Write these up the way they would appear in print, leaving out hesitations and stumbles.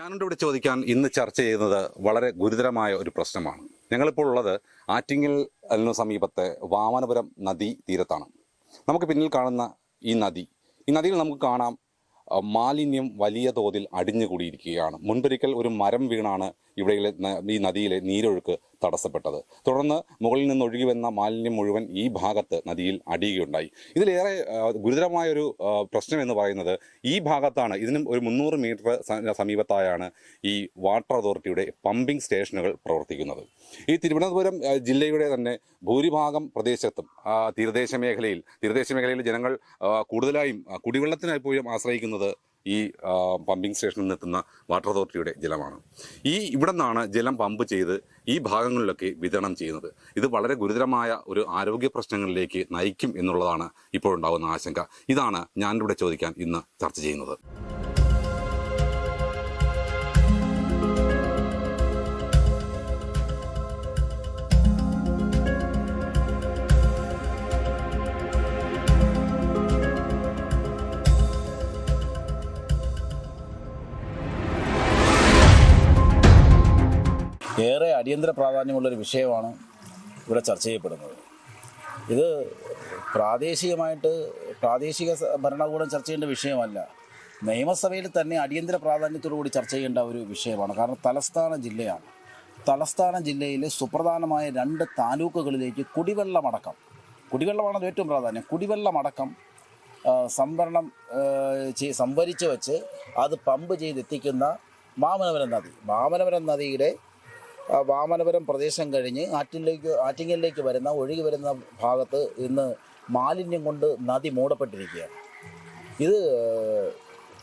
ഞാനിവിടെ ചോദിക്കാൻ ഇന്ന് ചർച്ച ചെയ്യുന്നത് വളരെ ഗുരുതരമായ ഒരു പ്രശ്നമാണ്. ഞങ്ങളിപ്പോൾ ഉള്ളത് ആറ്റിങ്ങലിന് സമീപത്തെ വാമനപുരം നദീ തീരത്താണ്. നമുക്ക് പിന്നിൽ കാണുന്ന ഈ നദിയിൽ നമുക്ക് കാണാം മാലിന്യം വലിയ തോതിൽ അടിഞ്ഞുകൂടിയിരിക്കുകയാണ്. മുൻപൊരിക്കൽ ഒരു മരം വീണാണ് ഇവിടെയിലെ ഈ നദിയിലെ നീരൊഴുക്ക് തടസ്സപ്പെട്ടത്. തുടർന്ന് മുകളിൽ നിന്ന് ഒഴുകി വന്ന മാലിന്യം മുഴുവൻ ഈ ഭാഗത്ത് നദിയിൽ അടിയുകയുണ്ടായി. ഇതിലേറെ ഗുരുതരമായൊരു പ്രശ്നം എന്ന് പറയുന്നത് ഈ ഭാഗത്താണ്. ഇതിനും ഒരു 300 മീറ്റർ സമീപത്തായാണ് ഈ വാട്ടർ അതോറിറ്റിയുടെ പമ്പിംഗ് സ്റ്റേഷനുകൾ പ്രവർത്തിക്കുന്നത്. ഈ തിരുവനന്തപുരം ജില്ലയുടെ തന്നെ ഭൂരിഭാഗം പ്രദേശത്തും തീരദേശ മേഖലയിൽ ജനങ്ങൾ കൂടുതലായും കുടിവെള്ളത്തിനായി പോലും ആശ്രയിക്കുന്നത് ഈ പമ്പിംഗ് സ്റ്റേഷനിൽ നിന്നെത്തുന്ന വാട്ടർ അതോറിറ്റിയുടെ ജലമാണ്. ഇവിടെ നിന്നാണ് ജലം പമ്പ് ചെയ്ത് ഈ ഭാഗങ്ങളിലൊക്കെ വിതരണം ചെയ്യുന്നത്. ഇത് വളരെ ഗുരുതരമായ ഒരു ആരോഗ്യ പ്രശ്നങ്ങളിലേക്ക് നയിക്കും എന്നുള്ളതാണ് ഇപ്പോഴുണ്ടാകുന്ന ആശങ്ക. ഇതാണ് ഞാനിവിടെ ചോദിക്കാൻ ഇന്ന് ചർച്ച ചെയ്യുന്നത്. ഏറെ അടിയന്തര പ്രാധാന്യമുള്ളൊരു വിഷയമാണ് ഇവിടെ ചർച്ച ചെയ്യപ്പെടുന്നത്. ഇത് പ്രാദേശിക ഭരണകൂടം ചർച്ച ചെയ്യേണ്ട വിഷയമല്ല, നിയമസഭയിൽ തന്നെ അടിയന്തര പ്രാധാന്യത്തോടുകൂടി ചർച്ച ചെയ്യേണ്ട ഒരു വിഷയമാണ്. കാരണം തലസ്ഥാന ജില്ലയിലെ സുപ്രധാനമായ 2 താലൂക്കുകളിലേക്ക് കുടിവെള്ളമാണ് ഏറ്റവും പ്രാധാന്യം. കുടിവെള്ളമടക്കം സംഭരിച്ച് വെച്ച് അത് പമ്പ് ചെയ്തെത്തിക്കുന്ന വാമനപുരം നദിയുടെ വാമനപുരം പ്രദേശം കഴിഞ്ഞ് ആറ്റിങ്ങലിലേക്ക് ഒഴുകി വരുന്ന ഭാഗത്ത് ഇന്ന് മാലിന്യം കൊണ്ട് നദി മൂടപ്പെട്ടിരിക്കുകയാണ്. ഇത്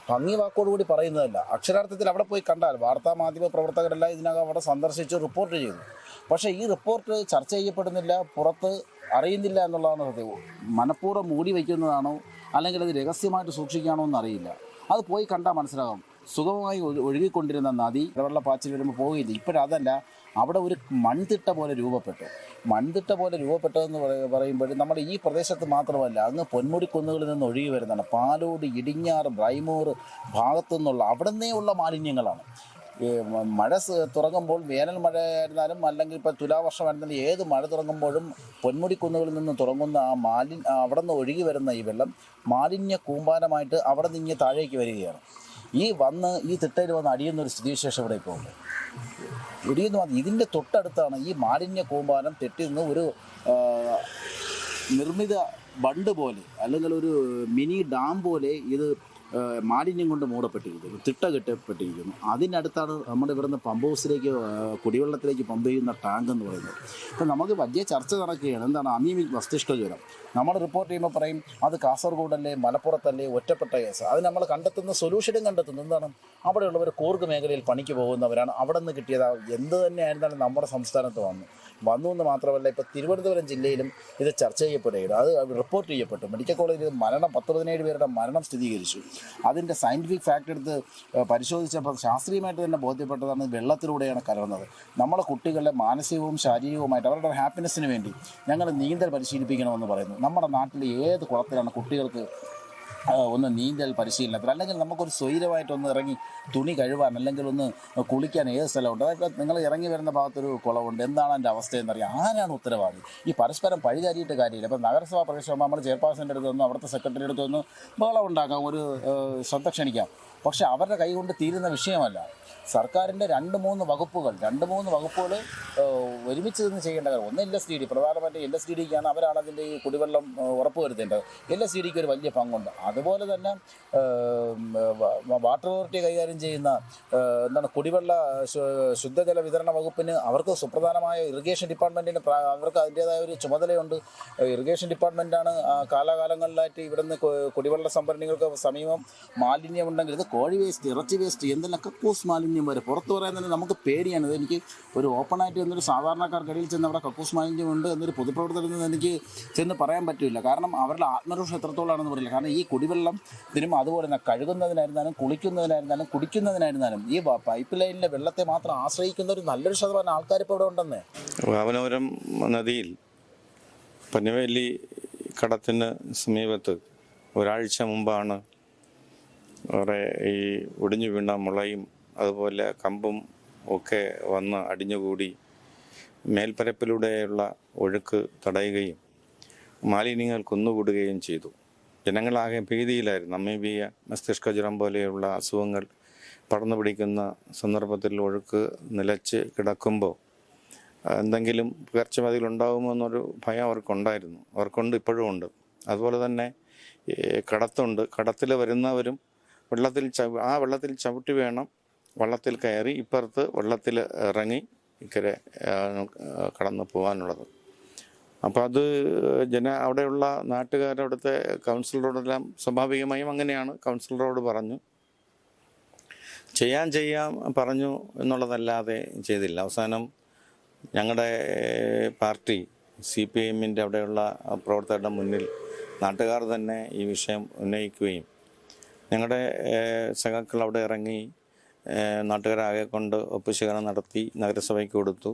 ഭംഗി വാക്കോടുകൂടി പറയുന്നതല്ല, അക്ഷരാർത്ഥത്തിൽ അവിടെ പോയി കണ്ടാൽ വാർത്താമാധ്യമ പ്രവർത്തകരെല്ലാം ഇതിനകം അവിടെ സന്ദർശിച്ച് റിപ്പോർട്ട് ചെയ്തു. പക്ഷേ ഈ റിപ്പോർട്ട് ചർച്ച ചെയ്യപ്പെടുന്നില്ല, പുറത്ത് അറിയുന്നില്ല എന്നുള്ളതാണ് സത്യം. മനഃപൂർവ്വം മൂടി വയ്ക്കുന്നതാണോ അല്ലെങ്കിൽ അത് രഹസ്യമായിട്ട് സൂക്ഷിക്കുകയാണോ എന്നറിയില്ല. അത് പോയി കണ്ടാൽ മനസ്സിലാകും. സുഗമമായി ഒഴുകിക്കൊണ്ടിരുന്ന നദി വെള്ളപ്പാച്ചിൽ വരുമ്പോൾ പോകില്ല. ഇപ്പോഴതല്ല, അവിടെ ഒരു മൺതിട്ട പോലെ രൂപപ്പെട്ടതെന്ന് പറയുമ്പോൾ നമ്മുടെ ഈ പ്രദേശത്ത് മാത്രമല്ല, അങ്ങ് പൊന്മുടിക്കുന്നുകളിൽ നിന്ന് ഒഴുകി വരുന്നതാണ്. പാലോട്, ഇടിഞ്ഞാറ്, ബ്രൈമൂർ ഭാഗത്തു നിന്നുള്ള അവിടെ നിന്നുള്ള മാലിന്യങ്ങളാണ്. മഴ തുടങ്ങുമ്പോൾ, വേനൽ മഴയായിരുന്നാലും അല്ലെങ്കിൽ ഇപ്പോൾ തുലാവർഷമായിരുന്നാലും ഏത് മഴ തുടങ്ങുമ്പോഴും പൊന്മുടിക്കുന്നുകളിൽ നിന്ന് തുടങ്ങുന്ന അവിടെ നിന്ന് ഒഴുകി വരുന്ന ഈ വെള്ളം മാലിന്യ കൂമ്പാരമായിട്ട് അവിടെ നിന്ന് താഴേക്ക് വരികയാണ്. ഈ തിട്ടയിൽ വന്ന് അടിയുന്നൊരു സ്ഥിതിവിശേഷം ഇവിടെ ഇപ്പോൾ ഉണ്ട്. ഇതിൻ്റെ തൊട്ടടുത്താണ് ഈ മാലിന്യ കൂമ്പാരം തെറ്റി നിന്ന് ഒരു നിർമ്മിത ബണ്ട് പോലെ അല്ലെങ്കിൽ ഒരു മിനി ഡാം പോലെ ഇത് മാലിന്യം കൊണ്ട് മൂടപ്പെട്ടിരിക്കുന്നു, തിട്ട കെട്ടപ്പെട്ടിരിക്കുന്നു. അതിനടുത്താണ് നമ്മുടെ ഇവിടുന്ന് പമ്പ് ഹൗസിലേക്ക് കുടിവെള്ളത്തിലേക്ക് പമ്പ് ചെയ്യുന്ന ടാങ്ക് എന്ന് പറയുന്നത്. ഇപ്പം നമുക്ക് വലിയ ചർച്ച നടക്കുകയാണ്. എന്താണ് അമീബിക് മസ്തിഷ്ക ജ്വരം? നമ്മൾ റിപ്പോർട്ട് ചെയ്യുമ്പോൾ പറയും അത് കാസർഗോഡല്ലേ, മലപ്പുറത്തല്ലേ, ഒറ്റപ്പെട്ട കേസ്. അത് നമ്മൾ സൊല്യൂഷനും കണ്ടെത്തുന്നു. എന്താണ്, അവിടെയുള്ളവർ കൂർഗ് മേഖലയിൽ പണിക്ക് പോകുന്നവരാണ്. അവിടെ നിന്ന് കിട്ടിയത് എന്ത് തന്നെ ആയിരുന്നാലും നമ്മുടെ സംസ്ഥാനത്ത് വന്നു എന്ന് മാത്രമല്ല, ഇപ്പോൾ തിരുവനന്തപുരം ജില്ലയിലും ഇത് ചർച്ച ചെയ്യപ്പെടുകയാണ്. അത് റിപ്പോർട്ട് ചെയ്യപ്പെട്ടു. മെഡിക്കൽ കോളേജിൽ 17 പേരുടെ മരണം സ്ഥിരീകരിച്ചു. അതിൻ്റെ സയൻറ്റിഫിക് ഫാക്ട് എടുത്ത് പരിശോധിച്ചപ്പോൾ ശാസ്ത്രീയമായിട്ട് തന്നെ ബോധ്യപ്പെട്ടതാണ് വെള്ളത്തിലൂടെയാണ് കലർന്നത്. നമ്മളെ കുട്ടികളുടെ മാനസികവും ശാരീരികവുമായിട്ട് അവരുടെ ഹാപ്പിനെസ്സിന് വേണ്ടി ഞങ്ങൾ നീന്തൽ പരിശീലിപ്പിക്കണമെന്ന് പറയുന്നു. നമ്മുടെ നാട്ടിൽ ഏത് കുളത്തിലാണ് കുട്ടികൾക്ക് ഒന്ന് നീന്തൽ പരിശീലനത്തിൽ, അല്ലെങ്കിൽ നമുക്കൊരു സ്വൈരമായിട്ടൊന്ന് ഇറങ്ങി തുണി കഴുകാൻ അല്ലെങ്കിൽ ഒന്ന് കുളിക്കാൻ ഏത് സ്ഥലമുണ്ട്? അതൊക്കെ നിങ്ങൾ ഇറങ്ങി വരുന്ന ഭാഗത്തൊരു കുളമുണ്ട്, എന്താണ് അതിൻ്റെ അവസ്ഥയെന്നറിയാം. ആരാണ് ഉത്തരവാദി? ഈ പരസ്പരം പഴിചാരിയിട്ട് കാര്യമില്ല. ഇപ്പം നഗരസഭാ പ്രദേശമാകുമ്പോൾ നമ്മൾ ചെയർപേഴ്സൻ്റെ അടുത്ത് വന്നു, അവിടുത്തെ സെക്രട്ടറി അടുത്ത് വന്നു ബഹളം ഉണ്ടാക്കാം, ഒരു ശ്രദ്ധ ക്ഷണിക്കാം. പക്ഷെ അവരുടെ കൈ കൊണ്ട് തീരുന്ന വിഷയമല്ല. സർക്കാരിൻ്റെ 2-3 വകുപ്പുകൾ ഒരുമിച്ച് നിന്ന് ചെയ്യേണ്ട കാര്യം. ഒന്ന് LSTD, പ്രധാനമായിട്ടും LSTDക്കാണ്. അവരാണ് അതിൻ്റെ ഈ കുടിവെള്ളം ഉറപ്പുവരുത്തേണ്ടത്. LSTDക്ക് ഒരു വലിയ പങ്കുണ്ട്. അതുപോലെ തന്നെ വാട്ടർ അതോറിറ്റി കൈകാര്യം ചെയ്യുന്ന കുടിവെള്ള ശുദ്ധജല വിതരണ വകുപ്പിന് അവർക്ക് സുപ്രധാനമായ ഇറിഗേഷൻ ഡിപ്പാർട്ട്മെൻറ്റിന് അവർക്ക് അതിൻ്റേതായ ഒരു ചുമതലയുണ്ട്. ഇറിഗേഷൻ ഡിപ്പാർട്ട്മെൻറ്റാണ് കാലാകാലങ്ങളിലായിട്ട് ഇവിടുന്ന് കുടിവെള്ള സംഭരണികൾക്ക് സമീപം മാലിന്യമുണ്ടെങ്കിൽ, ഇത് കോഴി വേസ്റ്റ്, ഇറച്ചി വേസ്റ്റ്, എന്തെല്ലാം കക്കൂസ് മാലിന്യം വരെ പുറത്തു പറയാൻ തന്നെ നമുക്ക് പേടിയാണ്. എനിക്ക് ഒരു ഓപ്പണായിട്ട് എന്നൊരു സാധാരണക്കാർക്കിടയിൽ ചെന്ന് അവിടെ കക്കൂസ് മാലിന്യമുണ്ട് എന്നൊരു പൊതുപ്രവർത്തകരിൽ നിന്ന് എനിക്ക് ചെന്ന് പറയാൻ പറ്റില്ല. കാരണം അവരുടെ ആത്മരൂഷം എത്രത്തോളാണെന്ന് പറയില്ല. കാരണം ഈ കുടിവെള്ളത്തിനും അതുപോലെ തന്നെ കഴുകുന്നതിനായിരുന്നാലും കുളിക്കുന്നതിനായിരുന്നാലും കുടിക്കുന്നതിനായിരുന്നാലും ഈ പൈപ്പ് ലൈനിലെ വെള്ളത്തെ മാത്രം ആശ്രയിക്കുന്ന ഒരു നല്ലൊരു ശതമാനം ആൾക്കാർ ഇപ്പോൾ ഇവിടെ ഉണ്ടെന്നേ. വാമനപുരം നദിയിൽ പനവേലി കടത്തിന് സമീപത്ത് ഒരാഴ്ച മുമ്പാണ് ഈ ഒടിഞ്ഞു വീണ മുളയും അതുപോലെ കമ്പും ഒക്കെ വന്ന് അടിഞ്ഞുകൂടി മേൽപ്പരപ്പിലൂടെയുള്ള ഒഴുക്ക് തടയുകയും മാലിന്യങ്ങൾ കുന്നുകൂടുകയും ചെയ്തു. ജനങ്ങളാകെ ഭീതിയിലായിരുന്നു. അമീബിയ, മസ്തിഷ്ക ജ്വരം പോലെയുള്ള അസുഖങ്ങൾ പടർന്നു പിടിക്കുന്ന സന്ദർഭത്തിൽ ഒഴുക്ക് നിലച്ച് കിടക്കുമ്പോൾ എന്തെങ്കിലും പകർച്ചവ്യാധികൾ ഉണ്ടാകുമോ എന്നൊരു ഭയം അവർക്കുണ്ടായിരുന്നു. അവർക്കുണ്ട്, ഇപ്പോഴും ഉണ്ട്. അതുപോലെ തന്നെ കടത്തുണ്ട്. കടത്തിൽ വരുന്നവരും വെള്ളത്തിൽ ചവിട്ടി വേണം വള്ളത്തിൽ കയറി ഇപ്പുറത്ത് വെള്ളത്തിൽ ഇറങ്ങി ഇക്കരെ കടന്നു പോകാനുള്ളത്. അപ്പോൾ അത് അവിടെയുള്ള നാട്ടുകാരവിടുത്തെ കൗൺസിലറോടെല്ലാം സ്വാഭാവികമായും അങ്ങനെയാണ്. കൗൺസിലറോട് പറഞ്ഞു ചെയ്യാം പറഞ്ഞു എന്നുള്ളതല്ലാതെ ചെയ്തില്ല. അവസാനം ഞങ്ങളുടെ പാർട്ടി CPIMൻ്റെ അവിടെയുള്ള പ്രവർത്തകരുടെ മുന്നിൽ നാട്ടുകാർ തന്നെ ഈ വിഷയം ഉന്നയിക്കുകയും ഞങ്ങളുടെ സഖാക്കൾ അവിടെ ഇറങ്ങി നാട്ടുകാരാകെ കൊണ്ട് ഒപ്പുശേഖരണം നടത്തി നഗരസഭയ്ക്ക് കൊടുത്തു.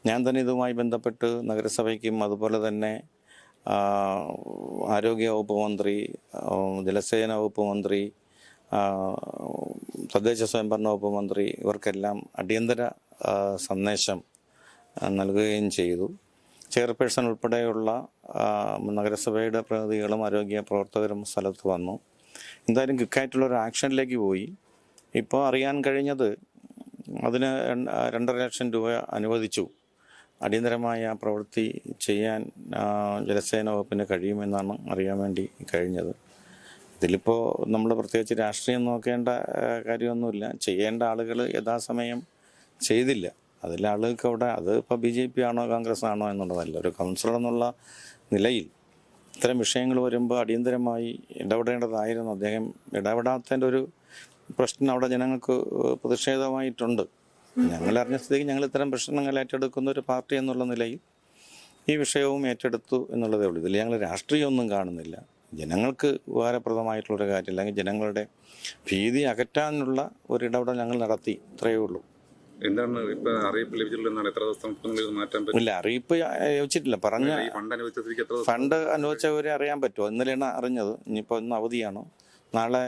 ഞാൻ തന്നെ ഇതുമായി ബന്ധപ്പെട്ട് നഗരസഭയ്ക്കും അതുപോലെ തന്നെ ആരോഗ്യ വകുപ്പ് മന്ത്രി, ജലസേന വകുപ്പ് മന്ത്രി, തദ്ദേശ സ്വയംഭരണ വകുപ്പ് മന്ത്രി ഇവർക്കെല്ലാം അടിയന്തര സന്ദേശം നൽകുകയും ചെയ്തു. ചെയർപേഴ്സൺ ഉൾപ്പെടെയുള്ള നഗരസഭയുടെ പ്രതിനിധികളും ആരോഗ്യ പ്രവർത്തകരും സ്ഥലത്ത് വന്നു. എന്തായാലും ക്വിക്കായിട്ടുള്ള ഒരു ആക്ഷനിലേക്ക് പോയി. ഇപ്പോൾ അറിയാൻ കഴിഞ്ഞത് അതിന് 2.5 ലക്ഷം രൂപ അനുവദിച്ചു. അടിയന്തരമായ പ്രവൃത്തി ചെയ്യാൻ ജലസേന വകുപ്പിന് കഴിയുമെന്നാണ് അറിയാൻ വേണ്ടി കഴിഞ്ഞത്. ഇതിലിപ്പോൾ നമ്മൾ പ്രത്യേകിച്ച് രാഷ്ട്രീയം നോക്കേണ്ട കാര്യമൊന്നുമില്ല. ചെയ്യേണ്ട ആളുകൾ യഥാസമയം ചെയ്തില്ല. അതിലെ ആളുകൾക്ക് അവിടെ അത് ഇപ്പോൾ BJP ആണോ കോൺഗ്രസ് ആണോ എന്നുള്ളതല്ല. ഒരു കൗൺസിലർ എന്നുള്ള നിലയിൽ ഇത്തരം വിഷയങ്ങൾ വരുമ്പോൾ അടിയന്തരമായി ഇടപെടേണ്ടതായിരുന്നു. അദ്ദേഹം ഇടപെടാത്തതിൻ്റെ ഒരു പ്രശ്നം അവിടെ ജനങ്ങൾക്ക് പ്രതിഷേധമായിട്ടുണ്ട്. ഞങ്ങൾ അറിഞ്ഞ സ്ഥിതിക്ക് ഞങ്ങൾ ഇത്തരം പ്രശ്നങ്ങൾ ഏറ്റെടുക്കുന്ന ഒരു പാർട്ടി എന്നുള്ള നിലയിൽ ഈ വിഷയവും ഏറ്റെടുത്തു എന്നുള്ളതേ ഉള്ളൂ. ഇതിൽ ഞങ്ങൾ രാഷ്ട്രീയമൊന്നും കാണുന്നില്ല. ജനങ്ങൾക്ക് ഉപകാരപ്രദമായിട്ടുള്ളൊരു കാര്യം, അല്ലെങ്കിൽ ജനങ്ങളുടെ ഭീതി അകറ്റാനുള്ള ഒരു ഇടപെടൽ ഞങ്ങൾ നടത്തി, ഇത്രയേ ഉള്ളൂ. എന്താണ് ഇപ്പൊ അറിയിപ്പ് ലഭിച്ചിട്ടുള്ള എത്ര ദിവസം മാറ്റാൻ പറ്റും? ഇല്ല, അറിയിപ്പ് ലഭിച്ചിട്ടില്ല. പറഞ്ഞ ഫണ്ട് അനുവദിച്ചവരെ അറിയാൻ പറ്റുമോ? ഇന്നലെയാണ് അറിഞ്ഞത്. ഇനിയിപ്പോൾ ഇന്ന് അവധിയാണോ? നാളെ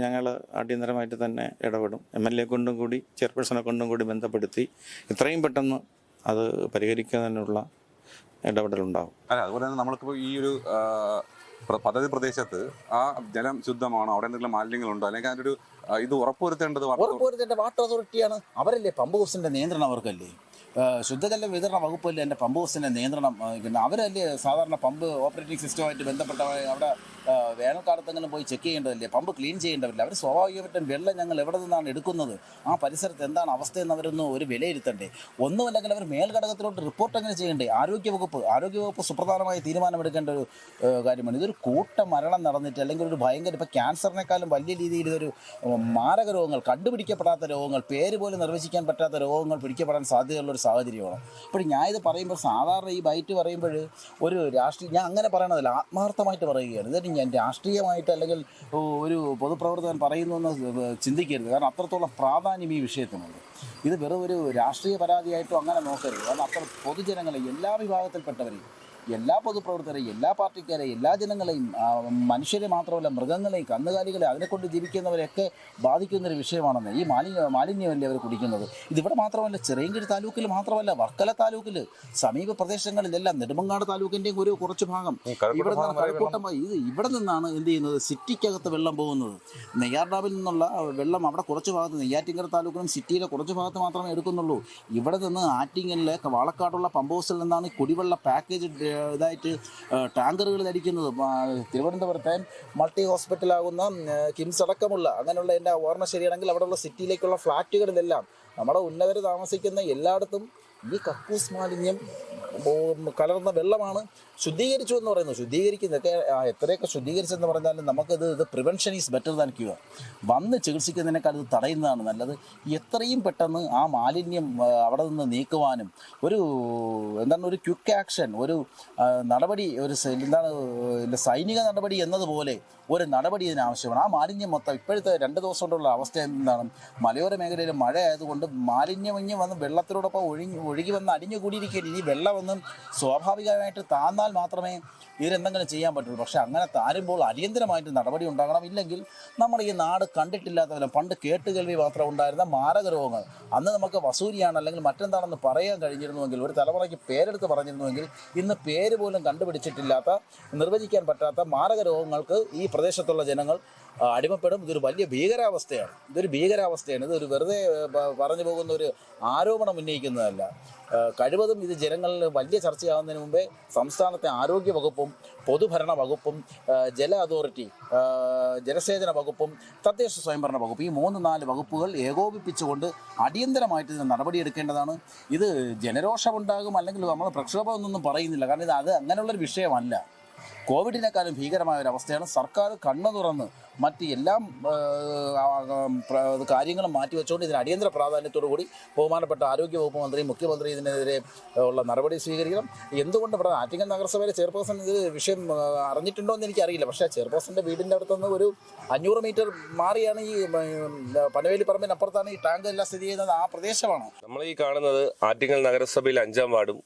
ഞങ്ങൾ അടിയന്തരമായിട്ട് തന്നെ ഇടപെടും. MLA കൊണ്ടും കൂടി ചെയർപേഴ്സണെ കൊണ്ടും കൂടി ബന്ധപ്പെടുത്തി എത്രയും പെട്ടെന്ന് അത് പരിഹരിക്കുന്നതിനുള്ള ഇടപെടലുണ്ടാകും. അല്ല, അതുപോലെ തന്നെ നമ്മൾക്കിപ്പോൾ ഈ ഒരു പദ്ധതി പ്രദേശത്ത് ആ ജലം ശുദ്ധമാണോ, അവിടെ എന്തെങ്കിലും മാലിന്യങ്ങളുണ്ടോ, അല്ലെങ്കിൽ അതിൻ്റെ ഒരു ഇത് ഉറപ്പുവരുത്തേണ്ട വാട്ടർ അതോറിറ്റിയാണ്. അവരല്ലേ പമ്പ് ഹൗസിന്റെ നിയന്ത്രണം അവർക്കല്ലേ. ശുദ്ധജല വിതരണ വകുപ്പല്ലേ എൻ്റെ പമ്പ് ഹൗസിന്റെ നിയന്ത്രണം. അവരല്ലേ സാധാരണ പമ്പ് ഓപ്പറേറ്റിംഗ് സിസ്റ്റമായിട്ട് ബന്ധപ്പെട്ട അവിടെ വേനൽക്കാലത്തെങ്കിലും പോയി ചെക്ക് ചെയ്യേണ്ടതല്ലേ, പമ്പ് ക്ലീൻ ചെയ്യേണ്ടവരില്ല. അവർ സ്വാഭാവികമായിട്ടും വെള്ളം ഞങ്ങൾ എവിടെ നിന്നാണ് എടുക്കുന്നത്, ആ പരിസരത്ത് എന്താണ് അവസ്ഥയെന്ന് അവരൊന്ന് ഒരു വിലയിരുത്തണ്ടേ. ഒന്നുമല്ലെങ്കിൽ അവർ മേൽഘടകത്തിലോട്ട് റിപ്പോർട്ട് എങ്ങനെ ചെയ്യണ്ടേ. ആരോഗ്യവകുപ്പ് സുപ്രധാനമായ തീരുമാനമെടുക്കേണ്ട ഒരു കാര്യമാണ്. ഇതൊരു കൂട്ട മരണം നടന്നിട്ട്, അല്ലെങ്കിൽ ഒരു ഭയങ്കര ഇപ്പോൾ ക്യാൻസറിനേക്കാളും വലിയ രീതിയിൽ ഇതൊരു മാരക രോഗങ്ങൾ, കണ്ടുപിടിക്കപ്പെടാത്ത രോഗങ്ങൾ, പേര് പോലും നിർവചിക്കാൻ പറ്റാത്ത രോഗങ്ങൾ പിടിക്കപ്പെടാൻ സാധ്യതയുള്ളൊരു സാഹചര്യമാണ്. അപ്പോൾ ഞാൻ ഇത് പറയുമ്പോൾ സാധാരണ ഈ ബൈറ്റ് പറയുമ്പോൾ ഒരു രാഷ്ട്രീയ, ഞാൻ അങ്ങനെ പറയണതല്ല, ആത്മാർത്ഥമായിട്ട് പറയുകയാണ്. ഇതിന് ഞാൻ രാഷ്ട്രീയമായിട്ട് അല്ലെങ്കിൽ ഒരു പൊതുപ്രവർത്തകൻ പറയുന്നു എന്ന് ചിന്തിക്കരുത്. കാരണം അത്രത്തോളം പ്രാധാന്യം ഈ വിഷയത്തിനുണ്ട്. ഇത് വെറും ഒരു രാഷ്ട്രീയ പരാതിയായിട്ടോ അങ്ങനെ നോക്കരുത്. കാരണം അത്ര പൊതുജനങ്ങളെ, എല്ലാ വിഭാഗത്തിൽപ്പെട്ടവരെയും, എല്ലാ പൊതുപ്രവർത്തകരെയും, എല്ലാ പാർട്ടിക്കാരെയും, എല്ലാ ജനങ്ങളെയും, മനുഷ്യരെ മാത്രമല്ല മൃഗങ്ങളെയും കന്നുകാലികളെ അതിനെക്കൊണ്ട് ജീവിക്കുന്നവരെയൊക്കെ ബാധിക്കുന്നൊരു വിഷയമാണെന്ന്. ഈ മാലിന്യമല്ലേ അവർ കുടിക്കുന്നത്. ഇതിവിടെ മാത്രമല്ല, ചിറയൻകീഴ് താലൂക്കിൽ മാത്രമല്ല, വർക്കല താലൂക്കിൽ സമീപ പ്രദേശങ്ങളിലെല്ലാം, നെടുമങ്ങാട് താലൂക്കിൻ്റെയും ഒരു കുറച്ച് ഭാഗം ഇവിടെ നിന്ന് കഴക്കൂട്ടം, ഇവിടെ നിന്നാണ് എന്ത് ചെയ്യുന്നത്, സിറ്റിക്കകത്ത് വെള്ളം പോകുന്നത്. നെയ്യാർ ഡാമിൽ നിന്നുള്ള വെള്ളം അവിടെ കുറച്ച് ഭാഗത്ത്, നെയ്യാറ്റിൻകര താലൂക്കിലും സിറ്റിയിലെ കുറച്ച് ഭാഗത്ത് മാത്രമേ എടുക്കുന്നുള്ളൂ. ഇവിടെ നിന്ന് ആറ്റിങ്ങലിലെ വാളക്കാടുള്ള പമ്പ് ഹൗസിൽ നിന്നാണ് കുടിവെള്ള പാക്കേജ് ഇതായിട്ട് ടാങ്കറുകളിൽ അടിക്കുന്നത്. തിരുവനന്തപുരത്തെ മൾട്ടി ഹോസ്പിറ്റലാകുന്ന കിംസ് അടക്കമുള്ള, അങ്ങനെയുള്ള എൻ്റെ ഓർമ്മ ശരിയാണെങ്കിൽ അവിടെയുള്ള സിറ്റിയിലേക്കുള്ള ഫ്ലാറ്റുകളിലെല്ലാം, നമ്മുടെ ഉന്നതർ താമസിക്കുന്ന എല്ലായിടത്തും ഈ കക്കൂസ് മാലിന്യം കലർന്ന വെള്ളമാണ് ശുദ്ധീകരിച്ചു എന്ന് പറയുന്നത്. ശുദ്ധീകരിക്കുന്നതൊക്കെ എത്രയൊക്കെ ശുദ്ധീകരിച്ചെന്ന് പറഞ്ഞാലും ഇത് prevention is better than cure. വന്ന് ചികിത്സിക്കുന്നതിനേക്കാൾ ഇത് തടയുന്നതാണ് നല്ലത്. എത്രയും പെട്ടെന്ന് ആ മാലിന്യം അവിടെ നിന്ന് നീക്കുവാനും ഒരു ക്വിക്ക് ആക്ഷൻ, ഒരു നടപടി, സൈനിക നടപടി എന്നതുപോലെ ഒരു നടപടി ഇതിനാവശ്യമാണ്. ആ മാലിന്യം മൊത്തം ഇപ്പോഴത്തെ 2 ദിവസം കൊണ്ടുള്ള അവസ്ഥ എന്താണ്? മലയോര മേഖലയിൽ മഴ ആയതുകൊണ്ട് മാലിന്യം വന്ന് വെള്ളത്തിനോടൊപ്പം ഒഴുകി വന്ന് അടിഞ്ഞു കൂടിയിരിക്കുകയാണ്. ഇനി വെള്ളമൊന്നും സ്വാഭാവികമായിട്ട് താന്നാൽ മാത്രമേ ഇതിനെന്തെങ്കിലും ചെയ്യാൻ പറ്റുള്ളൂ. പക്ഷേ അങ്ങനെ താരുമ്പോൾ അടിയന്തരമായിട്ട് നടപടി ഉണ്ടാകണം. ഇല്ലെങ്കിൽ നമ്മൾ ഈ നാട് കണ്ടിട്ടില്ലാത്ത പണ്ട് കേട്ടുകേൾവി മാത്രം ഉണ്ടായിരുന്ന മാരക രോഗങ്ങൾ, അന്ന് നമുക്ക് വസൂരിയാണ് അല്ലെങ്കിൽ മറ്റെന്താണെന്ന് പറയാൻ കഴിഞ്ഞിരുന്നുവെങ്കിൽ, ഒരു തലമുറയ്ക്ക് പേരെടുത്ത് പറഞ്ഞിരുന്നുവെങ്കിൽ, ഇന്ന് പേര് പോലും കണ്ടുപിടിച്ചിട്ടില്ലാത്ത, നിർവചിക്കാൻ പറ്റാത്ത മാരക രോഗങ്ങൾക്ക് ഈ പ്രദേശത്തുള്ള ജനങ്ങൾ അടിമപ്പെടും. ഇതൊരു വലിയ ഭീകരാവസ്ഥയാണ്. ഇതൊരു വെറുതെ പറഞ്ഞു പോകുന്ന ഒരു ആരോപണം ഉന്നയിക്കുന്നതല്ല. കഴിവതും ഇത് ജനങ്ങളിൽ വലിയ ചർച്ചയാകുന്നതിന് മുമ്പേ സംസ്ഥാനത്തെ ആരോഗ്യ വകുപ്പും പൊതുഭരണ വകുപ്പും ജല അതോറിറ്റി, ജലസേചന വകുപ്പും തദ്ദേശ സ്വയംഭരണ വകുപ്പ്, ഈ 3-4 വകുപ്പുകൾ ഏകോപിപ്പിച്ചുകൊണ്ട് അടിയന്തരമായിട്ട് ഇതിന് നടപടിയെടുക്കേണ്ടതാണ്. ഇത് ജനരോഷമുണ്ടാകും അല്ലെങ്കിൽ നമ്മൾ പ്രക്ഷോഭമൊന്നും പറയുന്നില്ല. കാരണം ഇത് അങ്ങനെയുള്ളൊരു വിഷയമല്ല. കോവിഡിനേക്കാളും ഭീകരമായ ഒരു അവസ്ഥയാണ്. സർക്കാർ കണ്ണു തുറന്ന് മറ്റ് എല്ലാം കാര്യങ്ങളും മാറ്റിവെച്ചുകൊണ്ട് ഇതിന് അടിയന്തര പ്രാധാന്യത്തോടു കൂടി ബഹുമാനപ്പെട്ട ആരോഗ്യ വകുപ്പ് മന്ത്രി, മുഖ്യമന്ത്രി ഇതിനെതിരെ ഉള്ള നടപടി സ്വീകരിക്കണം. എന്തുകൊണ്ട് ഇവിടെ ആറ്റിങ്ങൽ നഗരസഭയിലെ ചെയർപേഴ്സൺ ഇത് വിഷയം അറിഞ്ഞിട്ടുണ്ടോ എന്ന് എനിക്കറിയില്ല. പക്ഷേ ചെയർപേഴ്സൻ്റെ വീടിൻ്റെ അടുത്തുനിന്ന് ഒരു 500 മീറ്റർ മാറിയാണ് ഈ പനവേലിപ്പറമ്പിനപ്പുറത്താണ് ഈ ടാങ്ക് എല്ലാം സ്ഥിതി ചെയ്യുന്നത്. ആ പ്രദേശമാണ് നമ്മൾ ഈ കാണുന്നത്. ആറ്റിങ്ങൽ നഗരസഭയിൽ 5-ാം വാർഡും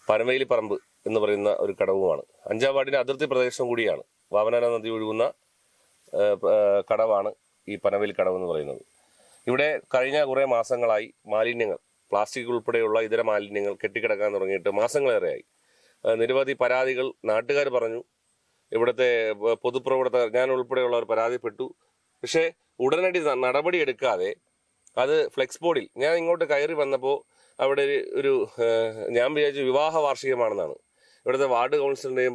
പനവേലിപ്പറമ്പ് എന്ന് പറയുന്ന ഒരു കടവുമാണ്. 5-ാം വാർഡിന്റെ അതിർത്തി പ്രദേശം കൂടിയാണ്. വാമന നദി ഒഴുകുന്ന കടവാണ് ഈ പനവേലി കടവ് എന്ന് പറയുന്നത്. ഇവിടെ കഴിഞ്ഞ കുറേ മാസങ്ങളായി മാലിന്യങ്ങൾ, പ്ലാസ്റ്റിക് ഉൾപ്പെടെയുള്ള ഇതര മാലിന്യങ്ങൾ കെട്ടിക്കിടക്കാൻ തുടങ്ങിയിട്ട് മാസങ്ങളേറെയായി. നിരവധി പരാതികൾ നാട്ടുകാർ പറഞ്ഞു. ഇവിടുത്തെ പൊതുപ്രവർത്തകർ, ഞാൻ ഉൾപ്പെടെയുള്ളവർ പരാതിപ്പെട്ടു. പക്ഷേ ഉടനടി നടപടി എടുക്കാതെ അത് ഫ്ലെക്സ് ബോർഡിൽ, ഞാൻ ഇങ്ങോട്ട് കയറി വന്നപ്പോൾ അവിടെ ഞാൻ വിചാരിച്ചു വിവാഹ വാർഷികമാണെന്നാണ്. ഇവിടുത്തെ വാർഡ് കൗൺസിലറിൻ്റെയും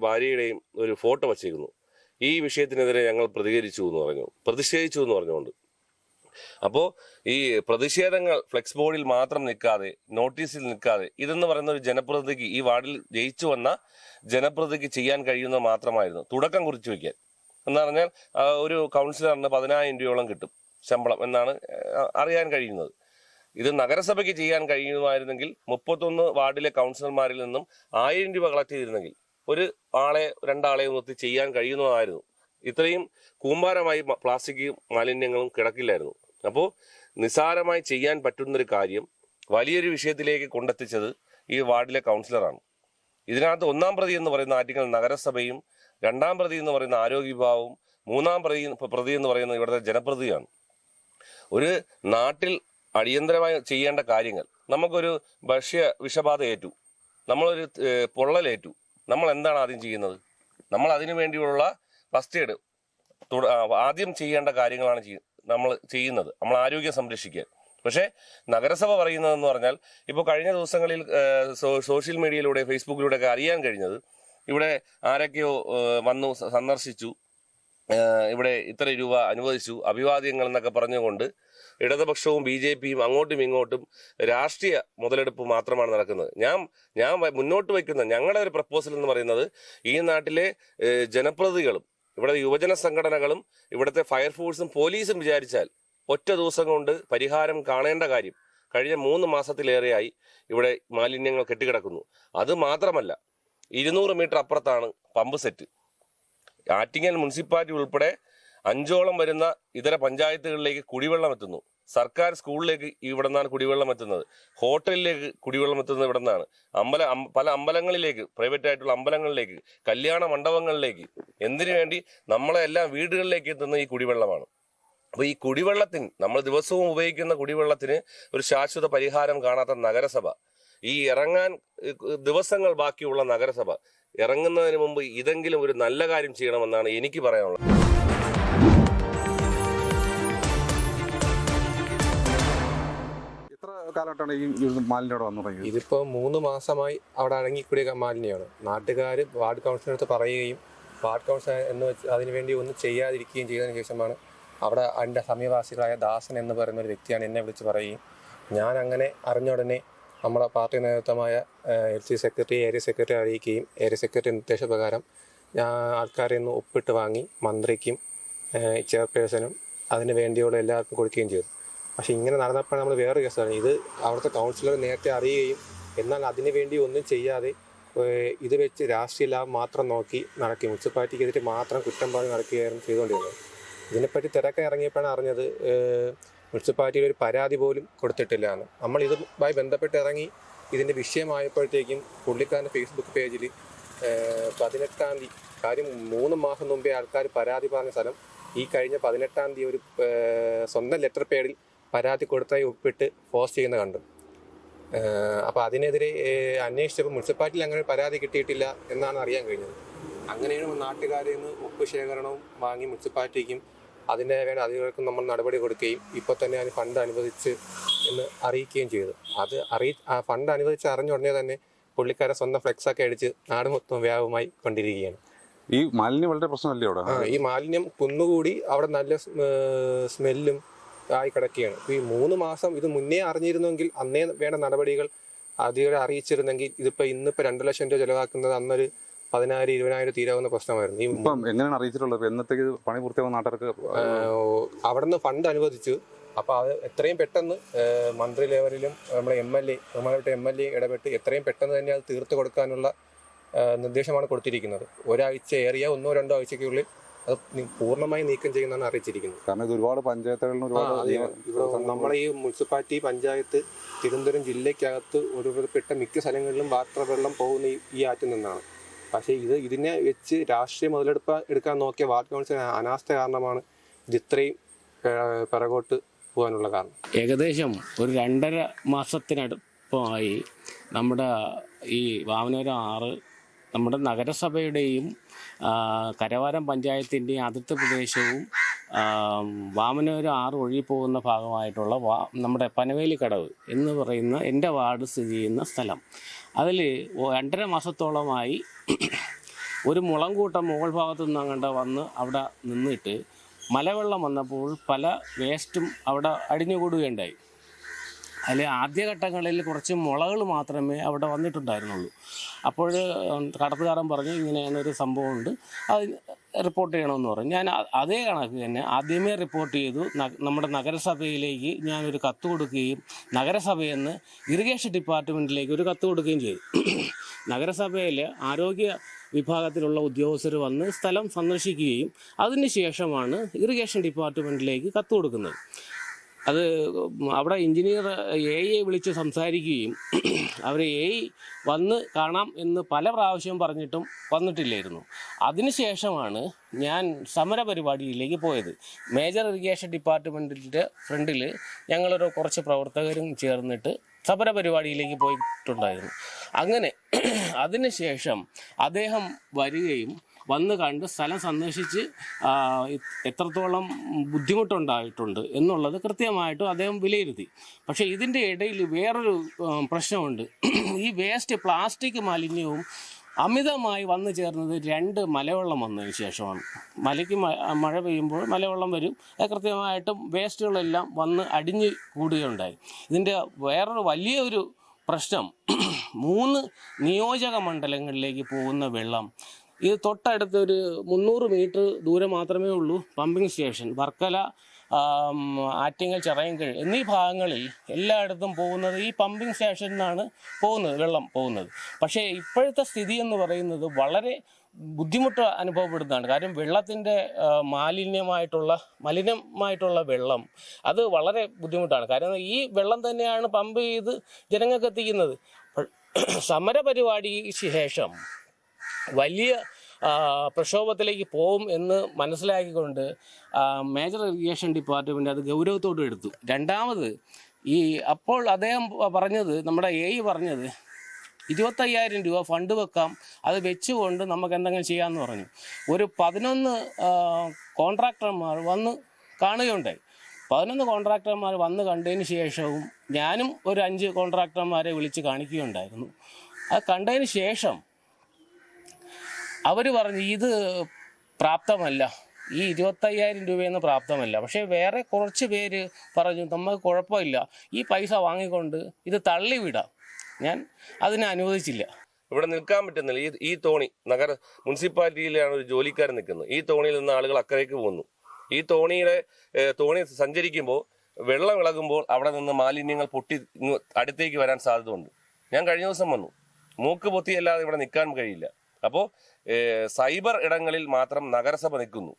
ഭാര്യയുടെയും ഒരു ഫോട്ടോ വച്ചിരുന്നു. ഈ വിഷയത്തിനെതിരെ ഞങ്ങൾ പ്രതിഷേധിച്ചു എന്ന് പറഞ്ഞുകൊണ്ട്. അപ്പോൾ ഈ പ്രതിഷേധങ്ങൾ ഫ്ലെക്സ് ബോർഡിൽ മാത്രം നിൽക്കാതെ, നോട്ടീസിൽ നിൽക്കാതെ, ഇതെന്ന് പറയുന്ന ഒരു ജനപ്രതിനിധിക്ക്, ഈ വാർഡിൽ ജയിച്ചു വന്ന ജനപ്രതിനിധിക്ക് ചെയ്യാൻ കഴിയുന്നത് മാത്രമായിരുന്നു തുടക്കം കുറിച്ച് വയ്ക്കാൻ. എന്ന് പറഞ്ഞാൽ ഒരു കൗൺസിലറിന് 10,000 രൂപയോളം കിട്ടും ശമ്പളം എന്നാണ് അറിയാൻ കഴിയുന്നത്. ഇത് നഗരസഭയ്ക്ക് ചെയ്യാൻ കഴിയുമായിരുന്നെങ്കിൽ 31 വാർഡിലെ കൗൺസിലർമാരിൽ നിന്നും 1000 രൂപ കളക്ട് ചെയ്തിരുന്നെങ്കിൽ ഒരു ആളെ 2 ആളെയോ നിർത്തി ചെയ്യാൻ കഴിയുന്നതായിരുന്നു. ഇത്രയും കൂമ്പാരമായി പ്ലാസ്റ്റിക് മാലിന്യങ്ങളും കിടക്കില്ലായിരുന്നു. അപ്പോൾ നിസ്സാരമായി ചെയ്യാൻ പറ്റുന്നൊരു കാര്യം വലിയൊരു വിഷയത്തിലേക്ക് കൊണ്ടെത്തിച്ചത് ഈ വാർഡിലെ കൗൺസിലറാണ്. ഇതിനകത്ത് 1-ാം പ്രതി എന്ന് പറയുന്ന ആറ്റിങ്ങൽ നഗരസഭയും 2-ാം പ്രതി എന്ന് പറയുന്ന ആരോഗ്യ വിഭാഗവും 3-ാം പ്രതി എന്ന് പറയുന്ന ഇവിടുത്തെ ജനപ്രതിയാണ്. ഒരു നാട്ടിൽ അടിയന്തരമായി ചെയ്യേണ്ട കാര്യങ്ങൾ, നമുക്കൊരു വിഷബാധ ഏറ്റു, നമ്മളൊരു പൊള്ളലേറ്റു, നമ്മൾ എന്താണ് ആദ്യം ചെയ്യുന്നത്? നമ്മൾ അതിനു വേണ്ടിയുള്ള ഫസ്റ്റ് എയ്ഡ് ആദ്യം ചെയ്യേണ്ട കാര്യങ്ങളാണ് നമ്മൾ ചെയ്യുന്നത്, നമ്മൾ ആരോഗ്യം സംരക്ഷിക്കാൻ. പക്ഷേ നഗരസഭ പറയുന്നതെന്ന് പറഞ്ഞാൽ, ഇപ്പോൾ കഴിഞ്ഞ ദിവസങ്ങളിൽ സോഷ്യൽ മീഡിയയിലൂടെ, ഫേസ്ബുക്കിലൂടെ ഒക്കെ അറിയാൻ കഴിഞ്ഞത്, ഇവിടെ ആരൊക്കെയോ വന്നു സന്ദർശിച്ചു, ഇവിടെ ഇത്ര രൂപ അനുവദിച്ചു, അഭിവാദ്യങ്ങൾ എന്നൊക്കെ പറഞ്ഞുകൊണ്ട് ഇടതുപക്ഷവും BJPയും അങ്ങോട്ടും ഇങ്ങോട്ടും രാഷ്ട്രീയ മുതലെടുപ്പ് മാത്രമാണ് നടക്കുന്നത്. ഞാൻ മുന്നോട്ട് വയ്ക്കുന്ന ഞങ്ങളുടെ ഒരു പ്രപ്പോസൽ എന്ന് പറയുന്നത്, ഈ നാട്ടിലെ ജനപ്രതിനിധികളും ഇവിടെ യുവജന സംഘടനകളും ഇവിടുത്തെ ഫയർഫോഴ്സും പോലീസും വിചാരിച്ചാൽ ഒറ്റ ദിവസം കൊണ്ട് പരിഹാരം കാണേണ്ട കാര്യം. കഴിഞ്ഞ 3 മാസത്തിലേറെയായി ഇവിടെ മാലിന്യങ്ങൾ കെട്ടിക്കിടക്കുന്നു. അത് മാത്രമല്ല, 200 മീറ്റർ അപ്പുറത്താണ് പമ്പ് സെറ്റ്. ആറ്റിങ്ങൽ മുനിസിപ്പാലിറ്റി ഉൾപ്പെടെ 5ഓളം വരുന്ന ഇതര പഞ്ചായത്തുകളിലേക്ക് കുടിവെള്ളം എത്തുന്നു. സർക്കാർ സ്കൂളിലേക്ക് ഇവിടെ നിന്നാണ് കുടിവെള്ളം എത്തുന്നത്. ഹോട്ടലിലേക്ക് കുടിവെള്ളം എത്തുന്നത് ഇവിടെ നിന്നാണ്. പല അമ്പലങ്ങളിലേക്ക്, പ്രൈവറ്റ് ആയിട്ടുള്ള അമ്പലങ്ങളിലേക്ക്, കല്യാണ മണ്ഡപങ്ങളിലേക്ക്, എന്തിനു വേണ്ടി നമ്മളെ എല്ലാ വീടുകളിലേക്ക് എത്തുന്ന ഈ കുടിവെള്ളമാണ്. അപ്പോൾ ഈ കുടിവെള്ളത്തിന്, നമ്മൾ ദിവസവും ഉപയോഗിക്കുന്ന കുടിവെള്ളത്തിന് ഒരു ശാശ്വത പരിഹാരം കാണാത്ത നഗരസഭ, ഈ ഇറങ്ങാൻ ദിവസങ്ങൾ ബാക്കിയുള്ള നഗരസഭ ഇറങ്ങുന്നതിന് മുമ്പ് ഇതെങ്കിലും ഒരു നല്ല കാര്യം ചെയ്യണമെന്നാണ് എനിക്ക് പറയാനുള്ളത്. എത്ര കാലഘട്ടമാണ് ഈ മാലിന്യം അവിടെ വന്നു തുടങ്ങിയത്? ഇതിപ്പോൾ 3 മാസമായി അവിടെ അടങ്ങിക്കൂടിയ മാലിന്യമാണ്. നാട്ടുകാർ വാർഡ് കൗൺസിലടുത്ത് പറയുകയും വാർഡ് കൗൺസിലർ എന്ന് വെച്ച് അതിനുവേണ്ടി ഒന്നും ചെയ്യാതിരിക്കുകയും ചെയ്തതിന് ശേഷമാണ് അവിടെ അതിൻ്റെ സമീപവാസികളായ ദാസൻ എന്ന് പറയുന്ന ഒരു വ്യക്തിയാണ് എന്നെ വിളിച്ച് പറയുകയും, ഞാൻ അങ്ങനെ അറിഞ്ഞ ഉടനെ നമ്മുടെ പാർട്ടി നേതൃത്വമായ LC സെക്രട്ടറി, ഏരിയ സെക്രട്ടറി അറിയിക്കുകയും ഏരിയ സെക്രട്ടറി നിർദ്ദേശപ്രകാരം ആൾക്കാരെ ഒന്ന് ഒപ്പിട്ട് വാങ്ങി മന്ത്രിക്കും ചെയർപേഴ്സണും അതിന് വേണ്ടിയുള്ള എല്ലാവർക്കും കൊടുക്കുകയും ചെയ്തു. പക്ഷേ ഇങ്ങനെ നടന്നപ്പോൾ നമ്മൾ വേറെ കേസാണ്. ഇത് അവിടുത്തെ കൗൺസിലർ നേരത്തെ അറിയുകയും എന്നാൽ അതിനു വേണ്ടി ഒന്നും ചെയ്യാതെ ഇത് വെച്ച് രാഷ്ട്രീയ ലാഭം മാത്രം നോക്കി നടക്കി മുനിസിപ്പാലിറ്റിക്കെതിരെ മാത്രം കുറ്റം പറഞ്ഞ് നടക്കുകയായിരുന്നു ചെയ്തുകൊണ്ടിരുന്നത്. ഇതിനെപ്പറ്റി തിരക്കാൻ ഇറങ്ങിയപ്പോഴാണ് അറിഞ്ഞത് മുനിസിപ്പാലിറ്റിയിൽ ഒരു പരാതി പോലും കൊടുത്തിട്ടില്ല എന്ന്. നമ്മൾ ഇതുമായി ബന്ധപ്പെട്ട് ഇറങ്ങി ഇതിൻ്റെ വിഷയമായപ്പോഴത്തേക്കും പുള്ളിക്കാരൻ്റെ ഫേസ്ബുക്ക് പേജിൽ 18-ാം തീയതി, കാര്യം 3 മാസം മുമ്പേ ആൾക്കാർ പരാതി പറഞ്ഞ സ്ഥലം ഈ കഴിഞ്ഞ 18-ാം തീയതി ഒരു സ്വന്തം ലെറ്റർ പേഡിൽ പരാതി കൊടുത്തായി ഒപ്പിട്ട് പോസ്റ്റ് ചെയ്യുന്ന കണ്ടു. അപ്പോൾ അതിനെതിരെ അന്വേഷിച്ചപ്പോൾ മുനിസിപ്പാലിറ്റിയിൽ അങ്ങനെ ഒരു പരാതി കിട്ടിയിട്ടില്ല എന്നാണ് അറിയാൻ കഴിഞ്ഞത്. അങ്ങനെയാണ് നാട്ടുകാരിൽ നിന്ന് ഒപ്പ് ശേഖരണവും വാങ്ങി മുനിസിപ്പാലിറ്റിക്കും അതിൻ്റെ വേണ്ട അധികൃതർക്കും നമ്മൾ നടപടി കൊടുക്കുകയും ഇപ്പോൾ തന്നെ അതിന് ഫണ്ട് അനുവദിച്ച് എന്ന് അറിയിക്കുകയും ചെയ്തു. അത് ഫണ്ട് അനുവദിച്ച് അറിഞ്ഞ ഉടനെ തന്നെ പുള്ളിക്കാരെ സ്വന്തം ഫ്ലെക്സൊക്കെ അടിച്ച് നാട് മൊത്തം വ്യാപകമായി കൊണ്ടിരിക്കുകയാണ്. ഈ മാലിന്യം വളരെ പ്രശ്നമല്ലേ അവിടെ? ഈ മാലിന്യം കുന്നുകൂടി അവിടെ നല്ല സ്മെല്ലും ആയി കിടക്കുകയാണ്. ഈ 3 മാസം ഇത് മുന്നേ അറിഞ്ഞിരുന്നെങ്കിൽ അന്നേ വേണ്ട നടപടികൾ അധികൃതരെ അറിയിച്ചിരുന്നെങ്കിൽ ഇന്നിപ്പോൾ 2 ലക്ഷം രൂപ ചെലവാക്കുന്നത് അന്നൊരു 10,000-20,000 തീരാവുന്ന പ്രശ്നമായിരുന്നു. എങ്ങനെയാണ് അറിയിച്ചിട്ടുള്ളത്? എന്നത്തേക്ക് പണി പൂർത്തിയാകുന്ന നാട്ടുകാർക്ക് അവിടെ നിന്ന് ഫണ്ട് അനുവദിച്ചു. അപ്പോൾ അത് എത്രയും പെട്ടെന്ന് മന്ത്രി ലെവലിലും നമ്മുടെ ബഹുമാനപ്പെട്ട MLA ഇടപെട്ട് എത്രയും പെട്ടെന്ന് തന്നെ അത് തീർത്തു കൊടുക്കാനുള്ള നിർദ്ദേശമാണ് കൊടുത്തിരിക്കുന്നത്. ഒരാഴ്ച ഏറിയ 1-2 ആഴ്ചയ്ക്കുള്ളിൽ അത് പൂർണ്ണമായി നീക്കം ചെയ്യുന്നതാണ് അറിയിച്ചിരിക്കുന്നത്. കാരണം ഇത് ഒരുപാട് പഞ്ചായത്തുകളിൽ നമ്മുടെ ഈ മുനിസിപ്പാലിറ്റി പഞ്ചായത്ത് തിരുവനന്തപുരം ജില്ലയ്ക്കകത്ത് ഒരുപെട്ട മിക്ക സ്ഥലങ്ങളിലും വാട്ടർ വെള്ളം പോകുന്ന ഈ ആറ്റിൽ നിന്നാണ്. പക്ഷേ ഇതിനെ വെച്ച് രാഷ്ട്രീയ എടുക്കാൻ നോക്കിയ വാർഡ് കൗൺസിൽ അനാസ്ഥ കാരണമാണ് ഇത് ഇത്രയും പിറകോട്ട് പോകാനുള്ള കാരണം. ഏകദേശം ഒരു 2.5 മാസത്തിനടുപ്പമായി നമ്മുടെ ഈ വാമനപുരം 6 നമ്മുടെ നഗരസഭയുടെയും കരവാരം പഞ്ചായത്തിൻ്റെയും അതിർത്തി പ്രദേശവും വാമനപുരം 6 ഒഴുകിപ്പോകുന്ന ഭാഗമായിട്ടുള്ള നമ്മുടെ പനവേലിക്കടവ് എന്ന് പറയുന്ന എൻ്റെ വാർഡ് സ്ഥിതി ചെയ്യുന്ന സ്ഥലം. അതിൽ 2.5 മാസത്തോളമായി ഒരു മുളങ്കൂട്ടം മുകൾ ഭാഗത്തു നിന്നങ്ങണ്ട് വന്ന് അവിടെ നിന്നിട്ട് മലവെള്ളം വന്നപ്പോൾ പല വേസ്റ്റും അവിടെ അടിഞ്ഞുകൂടുകയുണ്ടായി. അതിൽ ആദ്യഘട്ടങ്ങളിൽ കുറച്ച് മുളകൾ മാത്രമേ അവിടെ വന്നിട്ടുണ്ടായിരുന്നുള്ളൂ. അപ്പോൾ കടത്തുകാരൻ പറഞ്ഞു ഇങ്ങനെയൊരു സംഭവമുണ്ട്, അത് റിപ്പോർട്ട് ചെയ്യണമെന്ന് പറഞ്ഞു. ഞാൻ അതേ കണക്ക് തന്നെ ആദ്യമേ റിപ്പോർട്ട് ചെയ്തു. നമ്മുടെ നഗരസഭയിലേക്ക് ഞാനൊരു കത്ത് കൊടുക്കുകയും നഗരസഭയിൽ നിന്ന് ഇറിഗേഷൻ ഡിപ്പാർട്ട്മെൻറ്റിലേക്ക് ഒരു കത്ത് കൊടുക്കുകയും ചെയ്തു. നഗരസഭയിൽ ആരോഗ്യ വിഭാഗത്തിലുള്ള ഉദ്യോഗസ്ഥർ വന്ന് സ്ഥലം സന്ദർശിക്കുകയും അതിനുശേഷമാണ് ഇറിഗേഷൻ ഡിപ്പാർട്ട്മെൻറ്റിലേക്ക് കത്ത് കൊടുക്കുന്നത്. അത് അവിടെ എഞ്ചിനീയർ AE വിളിച്ച് സംസാരിക്കുകയും അവർ AE വന്ന് കാണാം എന്ന് പല പ്രാവശ്യം പറഞ്ഞിട്ടും വന്നിട്ടില്ലായിരുന്നു. അതിനുശേഷമാണ് ഞാൻ സമരപരിപാടിയിലേക്ക് പോയത്. മേജർ ഇറിഗേഷൻ ഡിപ്പാർട്ട്മെൻറ്റിൻ്റെ ഫ്രണ്ടിൽ ഞങ്ങളൊരു കുറച്ച് പ്രവർത്തകരും ചേർന്നിട്ട് സമരപരിപാടിയിലേക്ക് പോയിട്ടുണ്ടായിരുന്നു. അങ്ങനെ അതിനുശേഷം അദ്ദേഹം വരികയും വന്ന് കണ്ട് സ്ഥലം സന്ദർശിച്ച് എത്രത്തോളം ബുദ്ധിമുട്ടുണ്ടായിട്ടുണ്ട് എന്നുള്ളത് കൃത്യമായിട്ടും അദ്ദേഹം വിലയിരുത്തി. പക്ഷേ ഇതിൻ്റെ ഇടയിൽ വേറൊരു പ്രശ്നമുണ്ട്. ഈ വേസ്റ്റ് പ്ലാസ്റ്റിക് മാലിന്യവും അമിതമായി വന്നു ചേർന്നത് 2 മലവെള്ളം വന്നതിന് ശേഷമാണ്. മലയ്ക്ക് മഴ പെയ്യുമ്പോൾ മലവെള്ളം വരും, കൃത്യമായിട്ടും വേസ്റ്റുകളെല്ലാം വന്ന് അടിഞ്ഞു കൂടുകയുണ്ടായി. ഇതിൻ്റെ വേറൊരു വലിയൊരു പ്രശ്നം 3 നിയോജക മണ്ഡലങ്ങളിലേക്ക് പോകുന്ന വെള്ളം, ഇത് തൊട്ടടുത്തൊരു 300 മീറ്റർ ദൂരം മാത്രമേ ഉള്ളൂ പമ്പിങ് സ്റ്റേഷൻ. വർക്കല, ആറ്റിങ്ങൽ, ചിറയൻകീഴ് എന്നീ ഭാഗങ്ങളിൽ എല്ലായിടത്തും പോകുന്നത് ഈ പമ്പിങ് സ്റ്റേഷനിൽ നിന്നാണ് വെള്ളം പോകുന്നത്. പക്ഷേ ഇപ്പോഴത്തെ സ്ഥിതി എന്ന് പറയുന്നത് വളരെ ബുദ്ധിമുട്ട് അനുഭവപ്പെടുന്നതാണ്. കാര്യം വെള്ളത്തിൻ്റെ മലിനമായിട്ടുള്ള വെള്ളം അത് വളരെ ബുദ്ധിമുട്ടാണ്. കാരണം ഈ വെള്ളം തന്നെയാണ് പമ്പ് ചെയ്ത് ജനങ്ങൾക്ക് എത്തിക്കുന്നത്. സമരപരിപാടിക്ക് ശേഷം വലിയ പ്രക്ഷോഭത്തിലേക്ക് പോകും എന്ന് മനസ്സിലാക്കിക്കൊണ്ട് മേജർ ഇറിഗേഷൻ ഡിപ്പാർട്ട്മെൻറ്റ് അത് ഗൗരവത്തോടെ എടുത്തു. രണ്ടാമത് അപ്പോൾ അദ്ദേഹം പറഞ്ഞത്, നമ്മുടെ AE പറഞ്ഞത് 25,000 രൂപ ഫണ്ട് വെക്കാം, അത് വെച്ചുകൊണ്ട് നമുക്ക് എന്തെങ്കിലും ചെയ്യാമെന്ന് പറഞ്ഞു. ഒരു 11 കോൺട്രാക്ടർമാർ വന്ന് കാണുകയുണ്ടായി. 11 കോൺട്രാക്ടർമാർ വന്ന് കണ്ടതിന് ശേഷവും ഞാനും ഒരു 5 കോൺട്രാക്ടർമാരെ വിളിച്ച് കാണിക്കുകയുണ്ടായിരുന്നു. അത് കണ്ടതിന് ശേഷം അവർ പറഞ്ഞു ഇത് പ്രാപ്തമല്ല, ഈ 25,000 രൂപയൊന്നും പ്രാപ്തമല്ല. പക്ഷേ വേറെ കുറച്ച് പേര് പറഞ്ഞു നമുക്ക് കുഴപ്പമില്ല, ഈ പൈസ വാങ്ങിക്കൊണ്ട് ഇത് തള്ളിവിടാം. ഞാൻ അതിനെ അനുവദിച്ചില്ല. ഇവിടെ നിൽക്കാൻ പറ്റുന്നില്ല. ഈ തോണി മുനിസിപ്പാലിറ്റിയിലാണ് ഒരു ജോലിക്കാരൻ നിൽക്കുന്നത്. ഈ തോണിയിൽ നിന്ന് ആളുകൾ അക്കരയ്ക്ക് പോകുന്നു. ഈ തോണി സഞ്ചരിക്കുമ്പോൾ വെള്ളം ഇളകുമ്പോൾ അവിടെ നിന്ന് മാലിന്യങ്ങൾ പൊട്ടി അടുത്തേക്ക് വരാൻ സാധ്യതയുണ്ട്. ഞാൻ കഴിഞ്ഞ ദിവസം വന്നു. മൂക്ക് പൊത്തിയല്ലാതെ ഇവിടെ നിൽക്കാൻ കഴിയില്ല. അപ്പോൾ സൈബർ ഇടങ്ങളിൽ മാത്രം നഗരസഭ നിൽക്കുന്നു.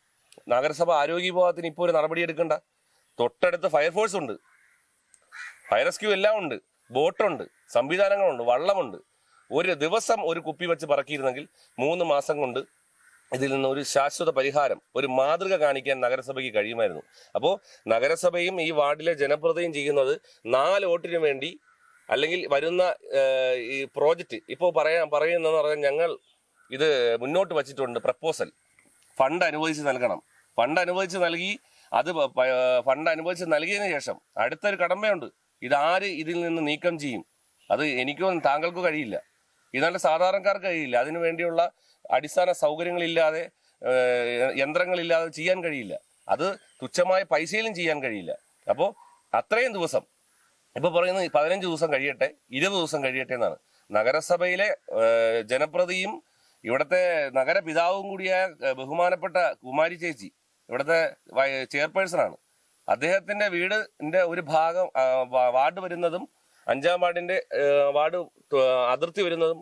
നഗരസഭ ആരോഗ്യ വിഭാഗത്തിന് ഇപ്പോൾ ഒരു നടപടി എടുക്കണ്ട. തൊട്ടടുത്ത് ഫയർഫോഴ്സ് ഉണ്ട്, ഫയർ റെസ്ക്യൂ എല്ലാം ഉണ്ട്, ബോട്ടുണ്ട്, സംവിധാനങ്ങളുണ്ട്, വള്ളമുണ്ട്. ഒരു ദിവസം ഒരു കുപ്പി വെച്ച് പറക്കിയിരുന്നെങ്കിൽ 3 മാസം കൊണ്ട് ഇതിൽ നിന്ന് ഒരു ശാശ്വത പരിഹാരം, ഒരു മാതൃക കാണിക്കാൻ നഗരസഭയ്ക്ക് കഴിയുമായിരുന്നു. അപ്പോൾ നഗരസഭയും ഈ വാർഡിലെ ജനപ്രതിനിധിയും ചെയ്യുന്നത് 4 വോട്ടിന് വേണ്ടി, അല്ലെങ്കിൽ വരുന്ന ഈ പ്രോജക്റ്റ് ഇപ്പോൾ പറയുന്നതെന്ന് പറഞ്ഞാൽ ഞങ്ങൾ ഇത് മുന്നോട്ട് വച്ചിട്ടുണ്ട് പ്രപ്പോസൽ, ഫണ്ട് അനുവദിച്ച് നൽകണം. ഫണ്ട് അനുവദിച്ച് നൽകി, അത് ഫണ്ട് അനുവദിച്ച് നൽകിയതിന് ശേഷം അടുത്തൊരു കടമ്പയുണ്ട്. ഇതാര് ഇതിൽ നിന്ന് നീക്കം ചെയ്യും? അത് എനിക്കോ താങ്കൾക്കോ കഴിയില്ല, ഇതാണ്ട് സാധാരണക്കാർക്ക് കഴിയില്ല. അതിനു വേണ്ടിയുള്ള അടിസ്ഥാന സൗകര്യങ്ങളില്ലാതെ, യന്ത്രങ്ങളില്ലാതെ ചെയ്യാൻ കഴിയില്ല. അത് തുച്ഛമായ പൈസയിലും ചെയ്യാൻ കഴിയില്ല. അപ്പോൾ അത്രയും ദിവസം, ഇപ്പോൾ പറയുന്നത് 15 ദിവസം കഴിയട്ടെ, 20 ദിവസം കഴിയട്ടെ എന്നാണ്. നഗരസഭയിലെ ജനപ്രതിയും ഇവിടുത്തെ നഗരപിതാവും കൂടിയായ ബഹുമാനപ്പെട്ട കുമാരി ചേച്ചി ഇവിടുത്തെ ചെയർപേഴ്സണാണ്. അദ്ദേഹത്തിന്റെ വീടിന്റെ ഒരു ഭാഗം വാർഡ് വരുന്നതും 5-ാം വാർഡിന്റെ വാർഡ് അതിർത്തി വരുന്നതും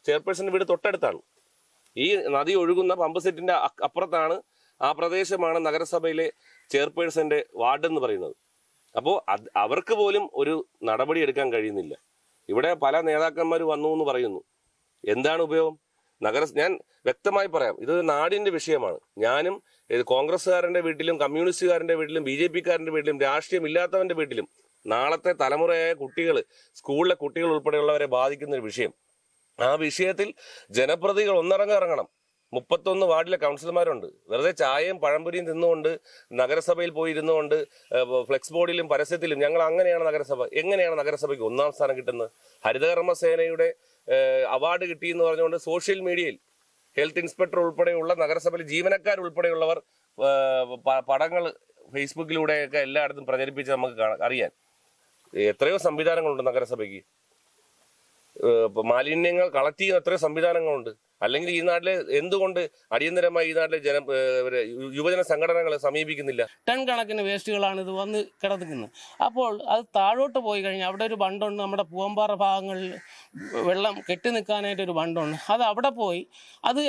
ചെയർപേഴ്സന്റെ വീട് തൊട്ടടുത്താണ്. ഈ നദി ഒഴുകുന്ന പമ്പ് സെറ്റിന്റെ അപ്പുറത്താണ്, ആ പ്രദേശമാണ് നഗരസഭയിലെ ചെയർപേഴ്സന്റെ വാർഡ് എന്ന് പറയുന്നത്. അപ്പോൾ അവർക്ക് പോലും ഒരു നടപടി എടുക്കാൻ കഴിയുന്നില്ല. ഇവിടെ പല നേതാക്കന്മാർ വന്നു എന്ന് പറയുന്നു. എന്താണ് ഉപയോഗം? ഞാൻ വ്യക്തമായി പറയാം, ഇത് നാടിന്റെ വിഷയമാണ്. ഞാനും കോൺഗ്രസ്സുകാരന്റെ വീട്ടിലും കമ്മ്യൂണിസ്റ്റുകാരന്റെ വീട്ടിലും BJP-കാരന്റെ വീട്ടിലും രാഷ്ട്രീയം ഇല്ലാത്തവന്റെ വീട്ടിലും നാളത്തെ തലമുറയായ കുട്ടികൾ, സ്കൂളിലെ കുട്ടികൾ ഉൾപ്പെടെയുള്ളവരെ ബാധിക്കുന്ന ഒരു വിഷയം. ആ വിഷയത്തിൽ ജനപ്രതിനിധികൾ ഇറങ്ങണം. 31 വാർഡിലെ കൗൺസിലർമാരുണ്ട്. വെറുതെ ചായയും പഴംപൊരിയും തിന്നുകൊണ്ട് നഗരസഭയിൽ പോയി ഇരുന്നുകൊണ്ട് ഫ്ലെക്സ് ബോർഡിലും പരസ്യത്തിലും ഞങ്ങൾ അങ്ങനെയാണ് നഗരസഭ. എങ്ങനെയാണ് നഗരസഭയ്ക്ക് 1-ാം സ്ഥാനം കിട്ടുന്നത്? ഹരിതകർമ്മ സേനയുടെ അവാർഡ് കിട്ടിയെന്ന് പറഞ്ഞുകൊണ്ട് സോഷ്യൽ മീഡിയയിൽ ഹെൽത്ത് ഇൻസ്പെക്ടർ ഉൾപ്പെടെയുള്ള നഗരസഭയിലെ ജീവനക്കാരുൾപ്പെടെയുള്ളവർ പടങ്ങൾ ഫേസ്ബുക്കിലൂടെയൊക്കെ എല്ലായിടത്തും പ്രചരിപ്പിച്ച് നമുക്ക് അറിയാൻ. എത്രയോ സംവിധാനങ്ങളുണ്ട് നഗരസഭയ്ക്ക്. മാലിന്യങ്ങൾ കളക്ട് ചെയ്യുന്ന എത്രയോ സംവിധാനങ്ങളുണ്ട്. അല്ലെങ്കിൽ ഈ നാട്ടിലെ എന്തുകൊണ്ട് അടിയന്തരമായി ഈ നാട്ടിലെ യുവജന സംഘടനകളെ സമീപിക്കുന്നില്ല? ടൺ കണക്കിന് വേസ്റ്റുകളാണ് ഇത് വന്ന് കിടക്കുന്നത്. അപ്പോൾ അത് താഴോട്ട് പോയി കഴിഞ്ഞാൽ അവിടെ ഒരു ബണ്ടുണ്ട്, നമ്മുടെ പൂവമ്പാറ ഭാഗങ്ങളിൽ വെള്ളം കെട്ടി നിൽക്കാനായിട്ടൊരു ബണ്ടുണ്ട്. അത് അവിടെ പോയി അത്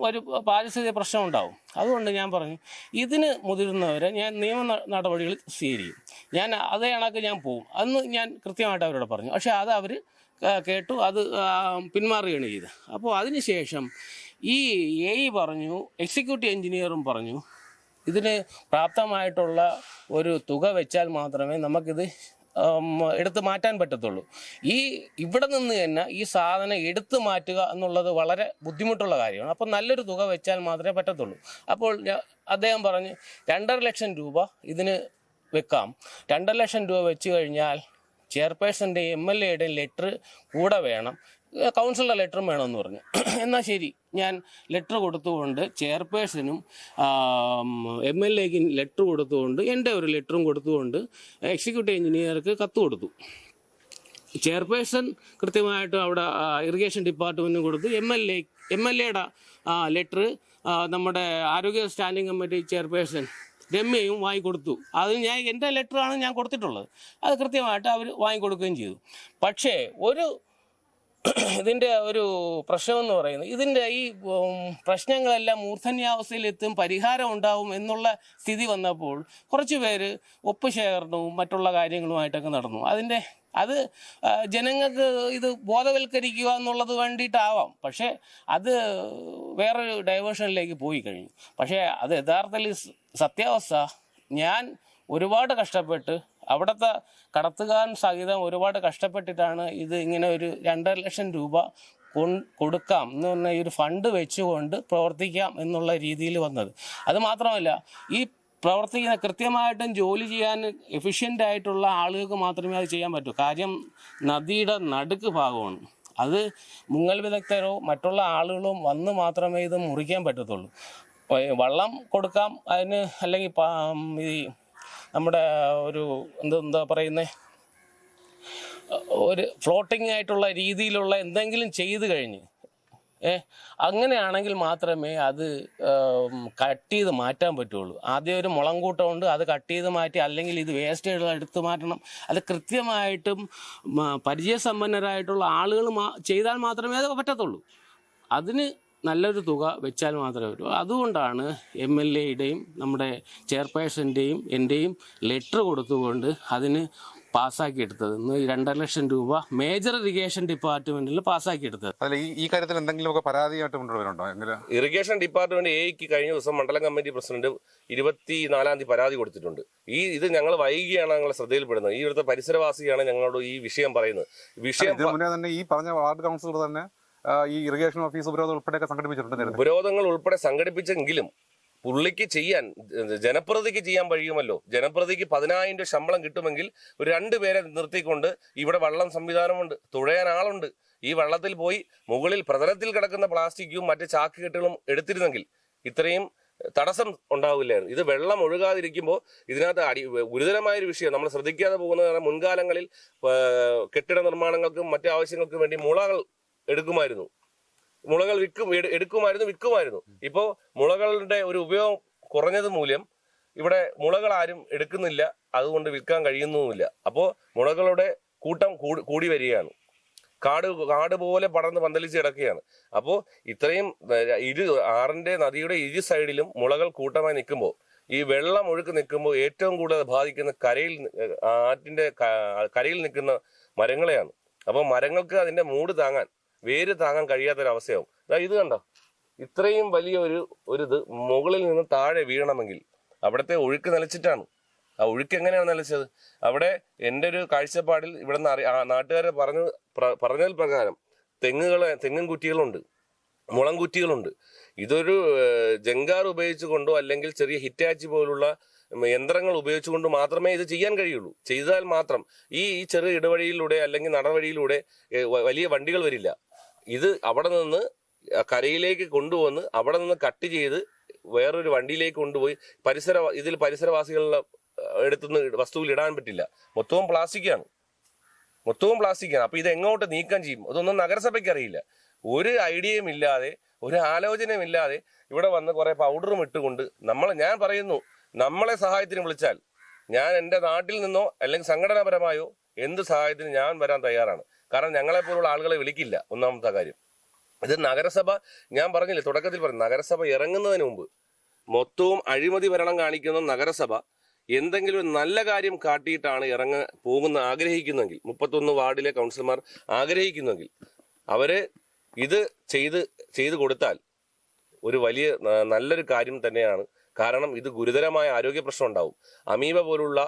ഒരു പാരിസ്ഥിതിക പ്രശ്നം ഉണ്ടാവും. അതുകൊണ്ട് ഞാൻ പറഞ്ഞു, ഇതിന് മുതിരുന്നവരെ ഞാൻ നിയമ നടപടികൾ സ്വീകരിക്കും. ഞാൻ അതേ കണക്ക് ഞാൻ പോവും. അന്ന് ഞാൻ കൃത്യമായിട്ട് അവരോട് പറഞ്ഞു. പക്ഷേ അത് അവർ കേട്ടു, അത് പിന്മാറുകയാണ് ചെയ്തത്. അപ്പോൾ അതിനുശേഷം ഈ AE പറഞ്ഞു, എക്സിക്യൂട്ടീവ് എഞ്ചിനീയറും പറഞ്ഞു, ഇതിന് പ്രാപ്തമായിട്ടുള്ള ഒരു തുക വെച്ചാൽ മാത്രമേ നമുക്കിത് എടുത്തു മാറ്റാൻ പറ്റത്തുള്ളൂ. ഇവിടെ നിന്ന് തന്നെ ഈ സാധനം എടുത്തു മാറ്റുക എന്നുള്ളത് വളരെ ബുദ്ധിമുട്ടുള്ള കാര്യമാണ്. അപ്പോൾ നല്ലൊരു തുക വെച്ചാൽ മാത്രമേ പറ്റത്തുള്ളൂ. അപ്പോൾ അദ്ദേഹം പറഞ്ഞ് 2.5 ലക്ഷം രൂപ ഇതിന് വെക്കാം. 2.5 ലക്ഷം രൂപ വെച്ച് കഴിഞ്ഞാൽ ചെയർപേഴ്സൻ്റെ MLA-യുടെ ലെറ്റർ കൂടെ വേണം, കൗൺസിലറുടെ ലെറ്ററും വേണമെന്ന് പറഞ്ഞു. എന്നാൽ ശരി, ഞാൻ ലെറ്റർ കൊടുത്തുകൊണ്ട് ചെയർപേഴ്സണും MLA-ക്ക് ലെറ്റർ കൊടുത്തുകൊണ്ട് എൻ്റെ ഒരു ലെറ്ററും കൊടുത്തുകൊണ്ട് എക്സിക്യൂട്ടീവ് എഞ്ചിനീയർക്ക് കത്ത് കൊടുത്തു. ചെയർപേഴ്സൺ കൃത്യമായിട്ട് അവിടെ ഇറിഗേഷൻ ഡിപ്പാർട്ട്മെൻറ്റിന് കൊടുത്തു. MLA-യുടെ ലെറ്റർ നമ്മുടെ ആരോഗ്യ സ്റ്റാൻഡിംഗ് കമ്മിറ്റി ചെയർപേഴ്സൺ രമ്യയും വാങ്ങിക്കൊടുത്തു. അത് എൻ്റെ ലെറ്ററാണ് ഞാൻ കൊടുത്തിട്ടുള്ളത്. അത് കൃത്യമായിട്ട് അവർ വാങ്ങിക്കൊടുക്കുകയും ചെയ്തു. പക്ഷേ ഇതിൻ്റെ ഒരു പ്രശ്നമെന്ന് പറയുന്നത്, ഇതിൻ്റെ ഈ പ്രശ്നങ്ങളെല്ലാം മൂർധന്യാവസ്ഥയിലെത്തും, പരിഹാരം ഉണ്ടാവും എന്നുള്ള സ്ഥിതി വന്നപ്പോൾ കുറച്ച് പേര് ഒപ്പ് ശേഖരണവും മറ്റുള്ള കാര്യങ്ങളുമായിട്ടൊക്കെ നടന്നു. അത് ജനങ്ങൾക്ക് ഇത് ബോധവൽക്കരിക്കുക എന്നുള്ളത് വേണ്ടിയിട്ടാവാം. പക്ഷേ അത് വേറൊരു ഡൈവേർഷനിലേക്ക് പോയി കഴിഞ്ഞു. പക്ഷേ അത് യഥാർത്ഥത്തിൽ സത്യാവസ്ഥ, ഞാൻ ഒരുപാട് കഷ്ടപ്പെട്ട് അവിടുത്തെ കടത്തുകാരൻ സഹിതം ഒരുപാട് കഷ്ടപ്പെട്ടിട്ടാണ് ഇത് ഇങ്ങനെ ഒരു 2.5 ലക്ഷം രൂപ കൊടുക്കാം എന്ന് പറഞ്ഞാൽ ഈ ഒരു ഫണ്ട് വെച്ചുകൊണ്ട് പ്രവർത്തിക്കാം എന്നുള്ള രീതിയിൽ വന്നത്. അത് മാത്രമല്ല, ഈ പ്രവർത്തിക്കുന്ന കൃത്യമായിട്ടും ജോലി ചെയ്യാൻ എഫിഷ്യൻ്റ് ആയിട്ടുള്ള ആളുകൾക്ക് മാത്രമേ അത് ചെയ്യാൻ പറ്റൂ. കാര്യം നദിയുടെ നടുക്ക് ഭാഗമാണ്. അത് മുങ്ങൽ വിദഗ്ധരോ മറ്റുള്ള ആളുകളോ വന്ന് മാത്രമേ ഇത് മുറിക്കാൻ പറ്റത്തുള്ളൂ. വള്ളം കൊടുക്കാം അതിന്, അല്ലെങ്കിൽ ഈ നമ്മുടെ ഒരു എന്താ പറയുന്നത്, ഒരു ഫ്ലോട്ടിംഗ് ആയിട്ടുള്ള രീതിയിലുള്ള എന്തെങ്കിലും ചെയ്ത് കഴിഞ്ഞ് അങ്ങനെയാണെങ്കിൽ മാത്രമേ അത് കട്ട് ചെയ്ത് മാറ്റാൻ പറ്റുള്ളൂ. ആദ്യം ഒരു മുളം കൂട്ടമുണ്ട്, അത് കട്ട് ചെയ്ത് മാറ്റി, അല്ലെങ്കിൽ ഇത് വേസ്റ്റേജ് എടുത്ത് മാറ്റണം. അത് കൃത്യമായിട്ടും പരിചയസമ്പന്നരായിട്ടുള്ള ആളുകൾ ചെയ്താൽ മാത്രമേ അത് പറ്റത്തുള്ളൂ. അതിന് നല്ലൊരു തുക വെച്ചാൽ മാത്രമേ പറ്റൂ. അതുകൊണ്ടാണ് MLAയുടെയും നമ്മുടെ ചെയർപേഴ്സൻ്റെയും എൻ്റെയും ലെറ്റർ കൊടുത്തുകൊണ്ട് അതിന് പാസ്സാക്കിയെടുത്തത്. 2.5 ലക്ഷം രൂപ മേജർ ഇറിഗേഷൻ ഡിപ്പാർട്ട്മെന്റിൽ പാസ്സാക്കിയെടുത്തത്. അതിൽ ഈ കാര്യത്തിൽ എന്തെങ്കിലുമൊക്കെ പരാതിയായിട്ട് കൊണ്ടുവരുന്നുണ്ടോ? ഇറിഗേഷൻ ഡിപ്പാർട്ട്മെന്റ് എക്ക് കഴിഞ്ഞ ദിവസം മണ്ഡലം കമ്മിറ്റി പ്രസിഡന്റ് 24-ാം തീയതി പരാതി കൊടുത്തിട്ടുണ്ട്. ഇത് ഞങ്ങൾ വൈകിയാണ് ഞങ്ങളെ ശ്രദ്ധയിൽപ്പെടുന്നത്. ഈ ഇവിടുത്തെ പരിസരവാസിയാണ് ഞങ്ങളോട് ഈ വിഷയം പറയുന്നത്. തന്നെ ഈ പറഞ്ഞ വാർഡ് കൗൺസിലർ തന്നെ ഈ ഇറിഗേഷൻ ഓഫീസ് ഉപരോധം ഉൾപ്പെടെയൊക്കെ സംഘടിപ്പിച്ചിട്ടുണ്ട്. ഉപരോധങ്ങൾ ഉൾപ്പെടെ സംഘടിപ്പിച്ചെങ്കിലും പുള്ളിക്ക് ചെയ്യാൻ, ജനപ്രതിക്ക് ചെയ്യാൻ കഴിയുമല്ലോ. ജനപ്രതിക്ക് 10,000 രൂപ ശമ്പളം കിട്ടുമെങ്കിൽ ഒരു 2 പേരെ നിർത്തിക്കൊണ്ട് ഇവിടെ വള്ളം സംവിധാനമുണ്ട്, തുഴയാൻ ആളുണ്ട്. ഈ വള്ളത്തിൽ പോയി മുകളിൽ പ്രതലത്തിൽ കിടക്കുന്ന പ്ലാസ്റ്റിക്കും മറ്റ് ചാക്കുകെട്ടുകളും എടുത്തിരുന്നെങ്കിൽ ഇത്രയും തടസ്സം ഉണ്ടാവില്ലായിരുന്നു. ഇത് വെള്ളം ഒഴുകാതിരിക്കുമ്പോൾ ഇതിനകത്ത് ഗുരുതരമായൊരു വിഷയം നമ്മൾ ശ്രദ്ധിക്കാതെ പോകുന്നത്, മുൻകാലങ്ങളിൽ കെട്ടിട നിർമ്മാണങ്ങൾക്കും മറ്റു ആവശ്യങ്ങൾക്കും വേണ്ടി മുളകൾ എടുക്കുമായിരുന്നു. മുളകൾ വിൽക്കുമായിരുന്നു. ഇപ്പോൾ മുളകളുടെ ഒരു ഉപയോഗം കുറഞ്ഞത് മൂലം ഇവിടെ മുളകൾ ആരും എടുക്കുന്നില്ല, അതുകൊണ്ട് വിൽക്കാൻ കഴിയുന്നുമില്ല. അപ്പോൾ മുളകളുടെ കൂട്ടം കൂടി വരികയാണ്. കാട് പോലെ പടർന്ന് പന്തലിച്ച് കിടക്കുകയാണ്. അപ്പോൾ ഇത്രയും നദിയുടെ ഇരു സൈഡിലും മുളകൾ കൂട്ടമായി നിൽക്കുമ്പോൾ, ഈ വെള്ളം ഒഴുക്ക് നിൽക്കുമ്പോൾ ഏറ്റവും കൂടുതൽ ബാധിക്കുന്ന കരയിൽ നിൽക്കുന്ന മരങ്ങളെയാണ്. അപ്പോൾ മരങ്ങൾക്ക് അതിന്റെ മൂട് താങ്ങാൻ, വേര് താങ്ങാൻ കഴിയാത്തൊരവസ്ഥയാവും. ഇത് കണ്ടോ, ഇത്രയും വലിയ ഇത് മുകളിൽ നിന്ന് താഴെ വീഴണമെങ്കിൽ അവിടുത്തെ ഒഴുക്ക് നിലച്ചിട്ടാണ്. ആ ഒഴുക്ക് എങ്ങനെയാണ് നിലച്ചത്? അവിടെ എൻ്റെ ഒരു കാഴ്ചപ്പാടിൽ ഇവിടെ നാട്ടുകാരെ പറഞ്ഞതിൽ പ്രകാരം തെങ്ങും കുറ്റികളുണ്ട്, മുളം കുറ്റികളുണ്ട്. ഇതൊരു ജങ്കാർ ഉപയോഗിച്ചുകൊണ്ടോ അല്ലെങ്കിൽ ചെറിയ ഹിറ്റാച്ചി പോലുള്ള യന്ത്രങ്ങൾ ഉപയോഗിച്ചുകൊണ്ട് മാത്രമേ ഇത് ചെയ്യാൻ കഴിയുള്ളൂ. ചെയ്താൽ മാത്രം ഈ ചെറിയ ഇടവഴിയിലൂടെ അല്ലെങ്കിൽ നടവഴിയിലൂടെ വലിയ വണ്ടികൾ വരില്ല. ഇത് അവിടെ നിന്ന് കരയിലേക്ക് കൊണ്ടുവന്ന് അവിടെ നിന്ന് കട്ട് ചെയ്ത് വേറൊരു വണ്ടിയിലേക്ക് കൊണ്ടുപോയി പരിസരവാസികളുടെ എടുത്തുനിന്ന് വസ്തുവിൽ ഇടാൻ പറ്റില്ല. മൊത്തവും പ്ലാസ്റ്റിക്കാണ്. അപ്പൊ ഇത് എങ്ങോട്ട് നീക്കം ചെയ്യും? അതൊന്നും നഗരസഭയ്ക്ക് അറിയില്ല. ഒരു ഐഡിയയും ഇല്ലാതെ, ഒരു ആലോചനയും ഇല്ലാതെ ഇവിടെ വന്ന് കുറെ പൗഡറും ഇട്ടുകൊണ്ട് ഞാൻ പറയുന്നു, നമ്മളെ സഹായത്തിന് വിളിച്ചാൽ ഞാൻ എൻ്റെ നാട്ടിൽ നിന്നോ അല്ലെങ്കിൽ സംഘടനാപരമായോ എന്ത് സഹായത്തിന് ഞാൻ വരാൻ തയ്യാറാണ്. കാരണം ഞങ്ങളെപ്പോലുള്ള ആളുകളെ വിളിക്കില്ല. ഒന്നാമത്തെ കാര്യം, ഇത് നഗരസഭ, ഞാൻ പറഞ്ഞില്ലേ തുടക്കത്തിൽ പറഞ്ഞു, നഗരസഭ ഇറങ്ങുന്നതിന് മുമ്പ് മൊത്തവും അഴിമതി ഭരണം കാണിക്കുന്ന നഗരസഭ എന്തെങ്കിലും ഒരു നല്ല കാര്യം കാട്ടിയിട്ടാണ് ആഗ്രഹിക്കുന്നെങ്കിൽ, 31 വാർഡിലെ കൗൺസിലർമാർ ആഗ്രഹിക്കുന്നെങ്കിൽ അവര് ഇത് ചെയ്തു കൊടുത്താൽ ഒരു വലിയ നല്ലൊരു കാര്യം തന്നെയാണ്. കാരണം ഇത് ഗുരുതരമായ ആരോഗ്യ പ്രശ്നം ഉണ്ടാവും. അമീബ പോലുള്ള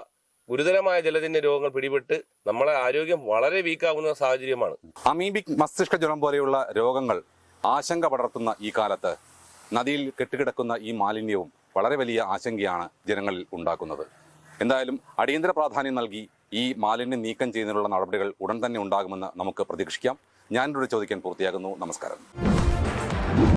ഗുരുതരമായ ജലജന്യ രോഗങ്ങൾ പിടിപെട്ട് നമ്മളെ ആരോഗ്യം വളരെ വീക്കാവുന്ന സാഹചര്യമാണ്. അമീബിക് മസ്തിഷ്ക ജ്വരം പോലെയുള്ള രോഗങ്ങൾ ആശങ്ക പടർത്തുന്ന ഈ കാലത്ത് നദിയിൽ കെട്ടിക്കിടക്കുന്ന ഈ മാലിന്യവും വളരെ വലിയ ആശങ്കയാണ് ജനങ്ങളിൽ ഉണ്ടാക്കുന്നത്. എന്തായാലും അടിയന്തര പ്രാധാന്യം നൽകി ഈ മാലിന്യം നീക്കം ചെയ്യുന്നതിനുള്ള നടപടികൾ ഉടൻ തന്നെ ഉണ്ടാകുമെന്ന് നമുക്ക് പ്രതീക്ഷിക്കാം. ഞാനൊരു ചോദിക്കാൻ പൂർത്തിയാകുന്നു. നമസ്കാരം.